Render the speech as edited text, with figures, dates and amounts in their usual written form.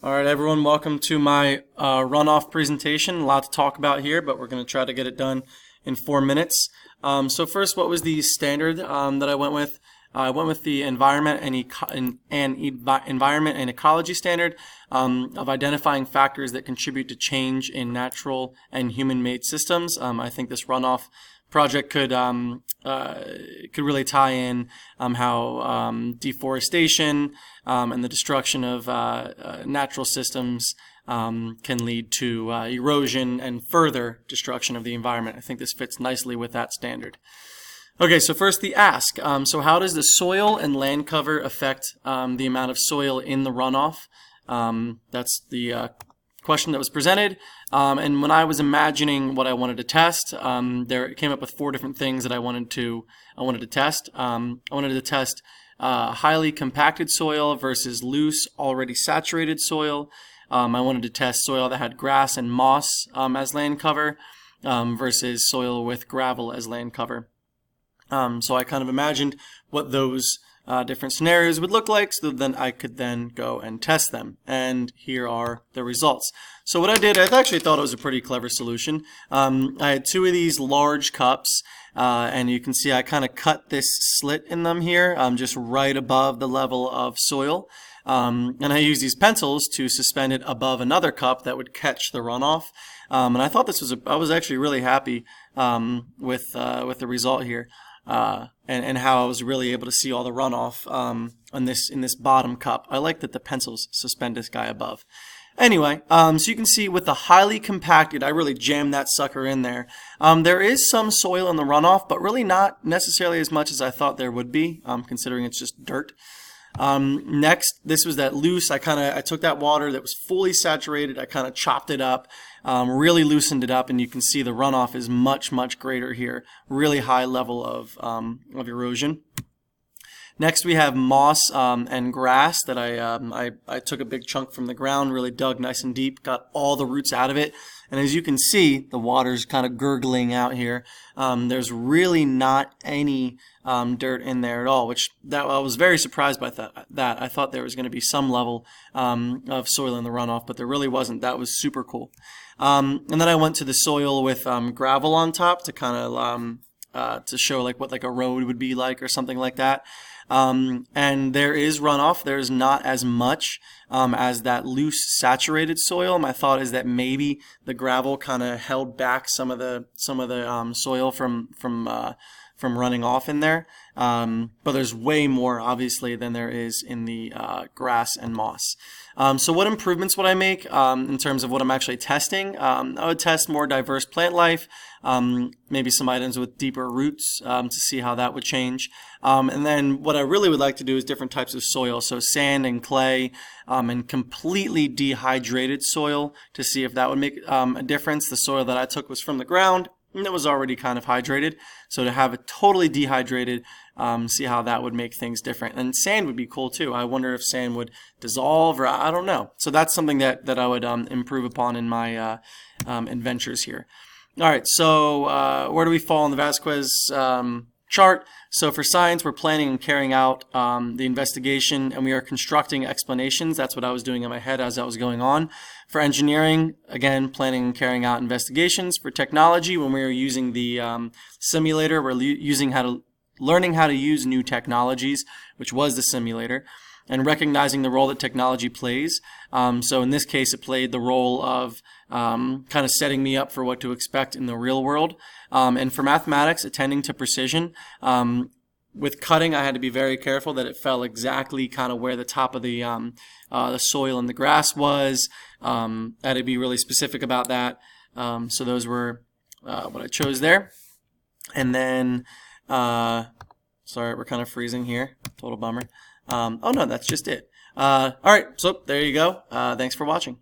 All right, everyone, welcome to my runoff presentation. A lot to talk about here, but we're going to try to get it done in 4 minutes. So first, what was the standard that I went with? I went with the environment and ecology standard of identifying factors that contribute to change in natural and human-made systems. I think this runoff project could really tie in how deforestation and the destruction of natural systems can lead to erosion and further destruction of the environment. I think this fits nicely with that standard. Okay, so first the ask. So how does the soil and land cover affect the amount of soil in the runoff? That's the question that was presented. And when I was imagining what I wanted to test, it came up with 4 different things that I wanted to test. I wanted to test highly compacted soil versus loose, already saturated soil. I wanted to test soil that had grass and moss as land cover versus soil with gravel as land cover. So I kind of imagined what those different scenarios would look like, so then I could then go and test them. And here are the results. So what I did, I actually thought it was a pretty clever solution. I had 2 of these large cups, and you can see I kind of cut this slit in them here, just right above the level of soil. And I used these pencils to suspend it above another cup that would catch the runoff. And I thought this was I was actually really happy with the result here. And how I was really able to see all the runoff in this bottom cup. I like that the pencils suspend this guy above. Anyway, so you can see with the highly compacted, I really jammed that sucker in there. There is some soil in the runoff, but really not necessarily as much as I thought there would be, considering it's just dirt. Next, this was that loose. I took that water that was fully saturated. I kind of chopped it up, really loosened it up, and you can see the runoff is much, much greater here. Really high level of erosion. Next, we have moss and grass that I took a big chunk from the ground, really dug nice and deep, got all the roots out of it. And as you can see, the water's kind of gurgling out here. There's really not any dirt in there at all, I was very surprised by that. I thought there was going to be some level of soil in the runoff, but there really wasn't. That was super cool. And then I went to the soil with gravel on top to kind of to show like what like a road would be like or something like that. And there is runoff. There's not as much as that loose saturated soil. My thought is that maybe the gravel kind of held back some of the soil from running off in there. But there's way more obviously than there is in the grass and moss. So what improvements would I make in terms of what I'm actually testing? I would test more diverse plant life, maybe some items with deeper roots to see how that would change. And then what I really would like to do is different types of soil, so sand and clay and completely dehydrated soil to see if that would make a difference. The soil that I took was from the ground, and it was already kind of hydrated. So to have it totally dehydrated, see how that would make things different. And sand would be cool too. I wonder if sand would dissolve, or I don't know. So that's something that I would improve upon in my adventures here. All right, so where do we fall on the Vasquez chart? So for science, we're planning and carrying out the investigation, and we are constructing explanations. That's what I was doing in my head as that was going on. For engineering, again, planning and carrying out investigations. For technology, when we are using the simulator, we're learning how to use new technologies, which was the simulator, and recognizing the role that technology plays. So in this case, it played the role of kind of setting me up for what to expect in the real world. And for mathematics, attending to precision. With cutting, I had to be very careful that it fell exactly kind of where the top of the soil and the grass was. I had to be really specific about that. So those were what I chose there. And then, sorry, we're kind of freezing here. Total bummer. Oh no, that's just it. All right, so there you go. Thanks for watching.